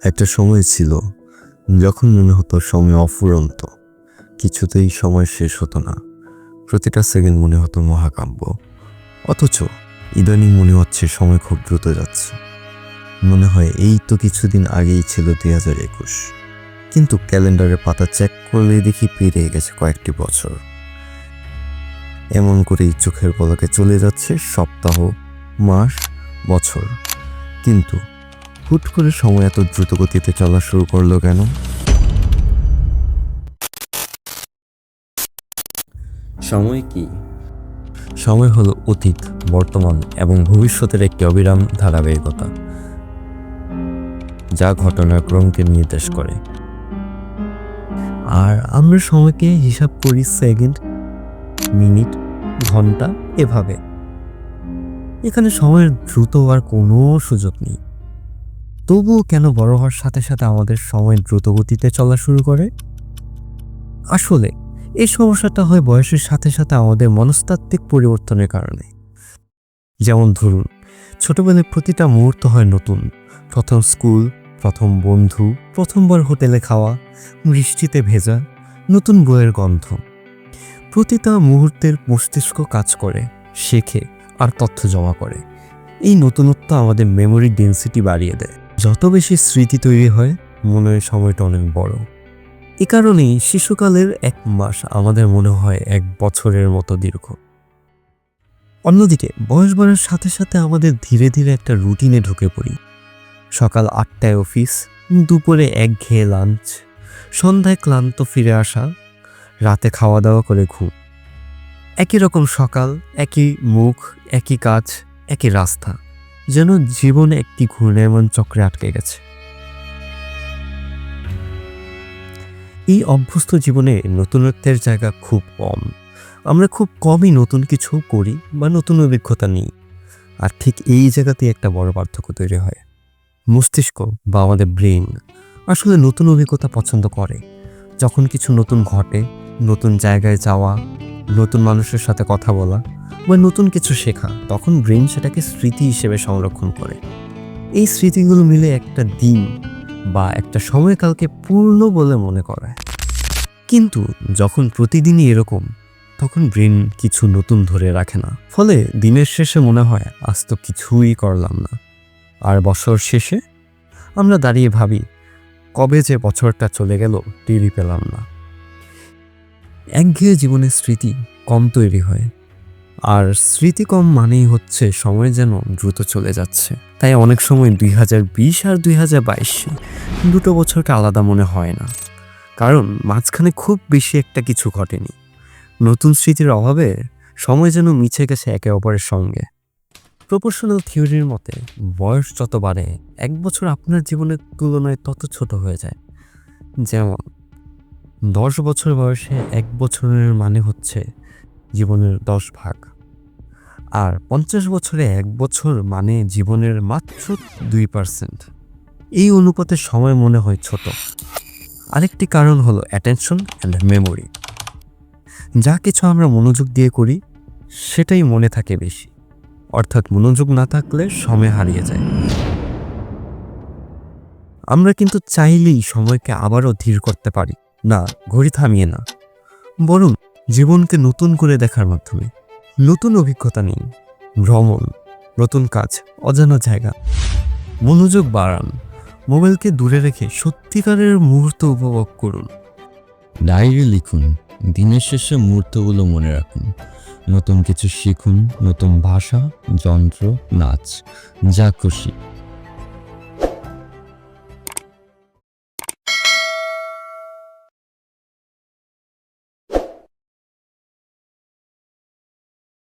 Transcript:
একটা সময় ছিল যখন মনে হতো সময় অফুরন্ত, কিছুতেই সময় শেষ হতো না। প্রতিটা সেকেন্ড মনে হতো মহাকাব্য। অথচ ইদানিং মনে হচ্ছে সময় খুব দ্রুত যাচ্ছে। মনে হয় এই তো কিছুদিন আগেই ছিল 2021, কিন্তু ক্যালেন্ডারের পাতা চেক করলেই দেখি পেরিয়ে গেছে কয়েকটি বছর। এমন করেই চোখের পলকে চলে যাচ্ছে সপ্তাহ, মাস, বছর। কিন্তু হুট করে সময় এত দ্রুত গতিতে চলা শুরু করলো কেন? সময় কি? সময় হলো অতীত, বর্তমান এবং ভবিষ্যতের একটি অবিরাম ধারাবাহিকতা, যা ঘটনার ক্রমকে নির্দেশ করে। আর আমরা সময়কে হিসাব করি সেকেন্ড, মিনিট, ঘন্টা, এভাবে। এখানে সময়ের দ্রুত হওয়ার কোনো সুযোগ নেই। তবুও কেন বড় হওয়ার সাথে সাথে আমাদের সময় দ্রুত গতিতে চলা শুরু করে? আসলে এই সমস্যাটা হয় বয়সের সাথে সাথে আমাদের মনস্তাত্ত্বিক পরিবর্তনের কারণে। যেমন ধরুন, ছোটবেলায় প্রতিটা মুহূর্ত হয় নতুন। প্রথম স্কুল, প্রথম বন্ধু, প্রথমবার হোটেলে খাওয়া, বৃষ্টিতে ভেজা, নতুন বইয়ের গন্ধ। প্রতিটা মুহূর্তের মস্তিষ্ক কাজ করে, শেখে আর তথ্য জমা করে। এই নতুনত্ব আমাদের মেমোরি ডেন্সিটি বাড়িয়ে দেয়। যত বেশি স্মৃতি তৈরি হয়, মনের সময়টা অনেক বড়। এ কারণেই শিশুকালের 1 মাস আমাদের মনে হয় 1 বছরের মতো দীর্ঘ। অন্যদিকে বয়স বাড়ার সাথে সাথে আমাদের ধীরে ধীরে একটা রুটিনে ঢুকে পড়ি। সকাল 8টায় অফিস, দুপুরে একঘেয়ে লাঞ্চ, সন্ধ্যায় ক্লান্ত ফিরে আসা, রাতে খাওয়া দাওয়া করে ঘুম। একই রকম সকাল, একই মুখ, একই কাজ, একই রাস্তা, যেন জীবনে একটি ঘূর্ণায়মান চক্রে আটকে গেছে। এই অভ্যস্ত জীবনে নতুনত্বের জায়গা খুব কম। আমরা খুব কমই নতুন কিছু করি বা নতুন অভিজ্ঞতা নিই। আর ঠিক এই জায়গাতেই একটা বড় পার্থক্য তৈরি হয়। মস্তিষ্ক বা আমাদের ব্রেন আসলে নতুন অভিজ্ঞতা পছন্দ করে। যখন কিছু নতুন ঘটে, নতুন জায়গায় যাওয়া, নতুন মানুষের সাথে কথা বলা বা নতুন কিছু শেখা, তখন ব্রেন সেটাকে স্মৃতি হিসেবে সংরক্ষণ করে। এই স্মৃতিগুলো মিলে একটা দিন বা একটা সময়কালকে পূর্ণ বলে মনে করায়। কিন্তু যখন প্রতিদিনই এরকম, তখন ব্রেন কিছু নতুন ধরে রাখে না। ফলে দিনের শেষে মনে হয় আজ তো কিছুই করলাম না। আর বছর শেষে আমরা দাঁড়িয়ে ভাবি, কবে যে বছরটা চলে গেল টেরই পেলাম না। একঘেয়ে জীবনের স্মৃতি কম তৈরি হয়, আর স্মৃতি কম মানেই হচ্ছে সময় যেন দ্রুত চলে যাচ্ছে। তাই অনেক সময় 2020 আর 2022 দুটো বছরকে আলাদা মনে হয় না, কারণ মাঝখানে খুব বেশি একটা কিছু ঘটেনি। নতুন স্মৃতির অভাবে সময় যেন মিছে গেছে একে অপরের সঙ্গে। প্রপোর্শনাল থিওরির মতে, বয়স যত বাড়ে 1 বছর আপনার জীবনের তুলনায় তত ছোট হয়ে যায়। যেমন 10 বছর বয়সে 1 বছরের মানে হচ্ছে জীবনের 10 ভাগ, আর 50 বছরে 1 বছর মানে জীবনের মাত্র 2%। এই অনুপাতে সময় মনে হয় ছোট। আরেকটি কারণ হলো অ্যাটেনশন অ্যান্ড মেমোরি। যা কিছু আমরা মনোযোগ দিয়ে করি, সেটাই মনে থাকে বেশি। অর্থাৎ মনোযোগ না থাকলে সময় হারিয়ে যায়। আমরা কিন্তু চাইলেই সময়কে আবারও ধীর করতে পারি না, ঘড়ি থামিয়ে না, বরং জীবনকে নতুন করে দেখার মাধ্যমে। নতুন অভিজ্ঞতা নিন, ভ্রমণ, নতুন কাজ, অজানা জায়গা। মনোযোগ বাড়ান, মোবাইলকে দূরে রেখে সত্যিকারের মুহূর্ত উপভোগ করুন। ডায়েরি লিখুন, দিনের শেষে মুহূর্তগুলো মনে রাখুন। নতুন কিছু শিখুন, নতুন ভাষা, যন্ত্র, নাচ, যা খুশি।